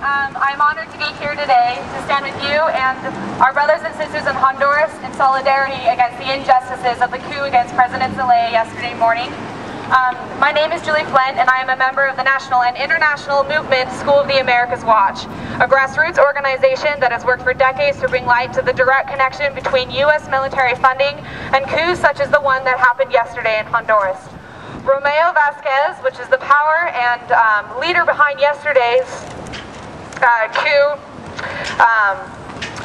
I'm honored to be here today to stand with you and our brothers and sisters in Honduras in solidarity against the injustices of the coup against President Zelaya yesterday morning. My name is Julie Flint, and I am a member of the national and international movement School of the Americas Watch, a grassroots organization that has worked for decades to bring light to the direct connection between U.S. military funding and coups such as the one that happened yesterday in Honduras. Romeo Vasquez, which is the power and leader behind yesterday's coup,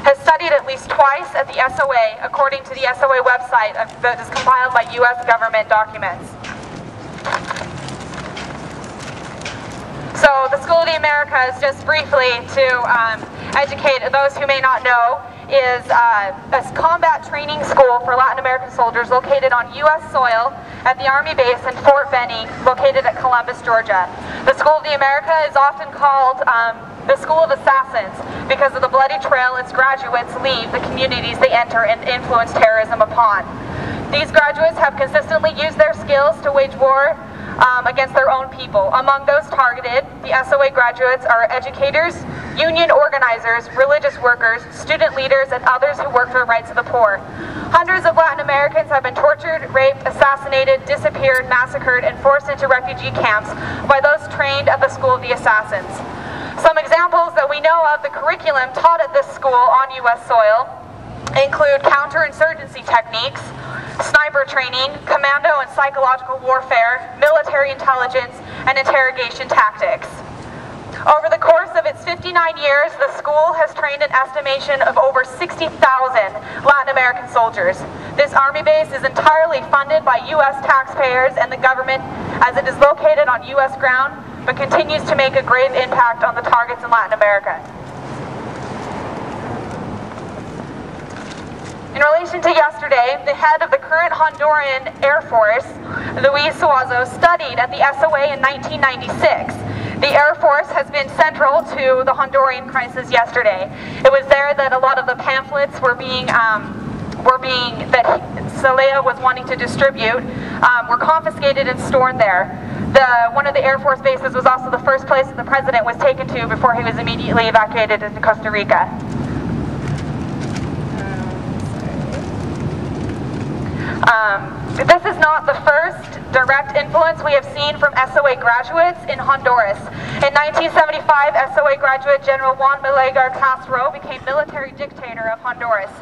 has studied at least twice at the SOA, according to the SOA website that is compiled by U.S. government documents. So the School of the Americas, just briefly to educate those who may not know, is a combat training school for Latin American soldiers located on U.S. soil at the Army base in Fort Benning, located at Columbus, Georgia. The School of the Americas is often called the School of Assassins because of the bloody trail its graduates leave the communities they enter and influence terrorism upon. These graduates have consistently used their skills to wage war against their own people. Among those targeted, the SOA graduates are educators, union organizers, religious workers, student leaders, and others who work for the rights of the poor. Hundreds of Latin Americans have been tortured, raped, assassinated, disappeared, massacred, and forced into refugee camps by those trained at the School of the Assassins. Some examples that we know of the curriculum taught at this school on U.S. soil include counterinsurgency techniques, sniper training, commando and psychological warfare, military intelligence, and interrogation tactics. Over the course of its 59 years, the school has trained an estimation of over 60,000 Latin American soldiers. This Army base is entirely funded by U.S. taxpayers and the government, as it is located on U.S. ground, but continues to make a grave impact on the targets in Latin America. In relation to yesterday, the head of the current Honduran Air Force, Luis Suazo, studied at the SOA in 1996. The Air Force has been central to the Honduran crisis yesterday. It was there that a lot of the pamphlets that Zelaya was wanting to distribute were confiscated and stored there. One of the Air Force bases was also the first place that the president was taken to before he was immediately evacuated into Costa Rica. This is not the first direct influence we have seen from SOA graduates in Honduras. In 1975, SOA graduate General Juan Melegar Castro became military dictator of Honduras.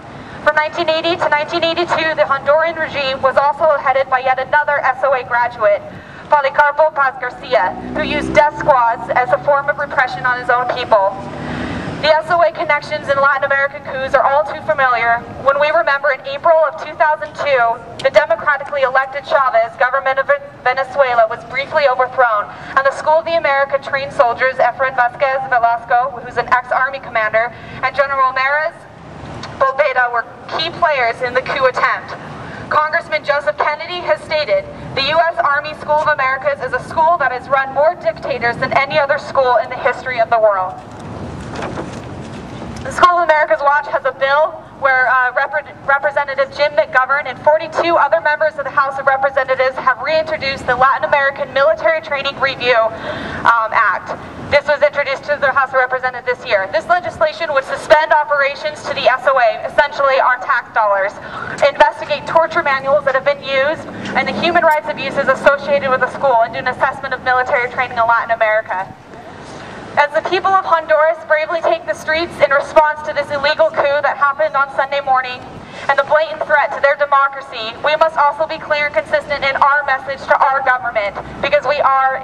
From 1980 to 1982, the Honduran regime was also headed by yet another SOA graduate, Policarpo Paz Garcia, who used death squads as a form of repression on his own people. The SOA connections in Latin American coups are all too familiar when we remember in April of 2002, the democratically elected Chavez government of Venezuela was briefly overthrown, and the School of the America trained soldiers Efren Vasquez Velasco, who's an ex-army commander, and General Ramirez Bobeda were key players in the coup attempt. Congressman Joseph Kennedy has stated, the U.S. Army School of Americas is a school that has run more dictators than any other school in the history of the world. The School of America's Watch has a bill where Representative Jim McGovern and 42 other members of the House of Representatives have reintroduced the Latin American Military Training Review Act. This was introduced to the House of Representatives this year. This legislation would suspend operations to the SOA, essentially our tax dollars, investigate torture manuals that have been used, and the human rights abuses associated with the school, and do an assessment of military training in Latin America. As the people of Honduras bravely take the streets in response to this illegal coup that happened on Sunday morning and the blatant threat to their democracy, we must also be clear and consistent in our message to our government, because we are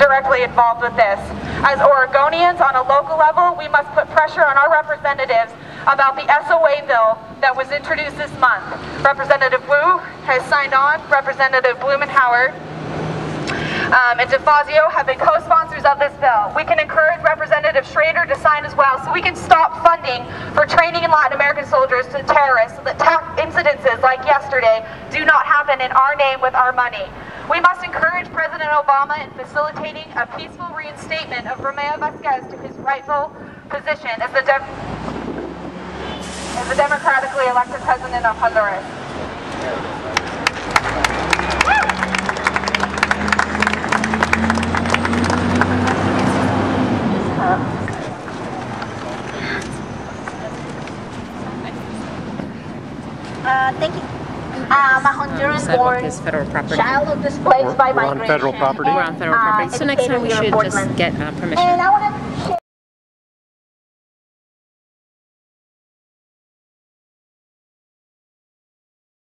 directly involved with this. As Oregonians on a local level, we must put pressure on our representatives about the SOA bill that was introduced this month. Representative Wu has signed on, Representative Blumenauer and DeFazio have been co-sponsors of this bill. We can encourage Representative Schrader to sign as well, so we can stop funding for training in Latin American soldiers to terrorists, so that incidences like yesterday do not happen in our name with our money. We must encourage President Obama in facilitating a peaceful reinstatement of Romeo Vasquez to his rightful position as the democratically elected president of Honduras. Thank you. I'm a Honduran-born child of displaced by migration. We're on federal property. We're on federal property. So next time we should just get permission. And I want to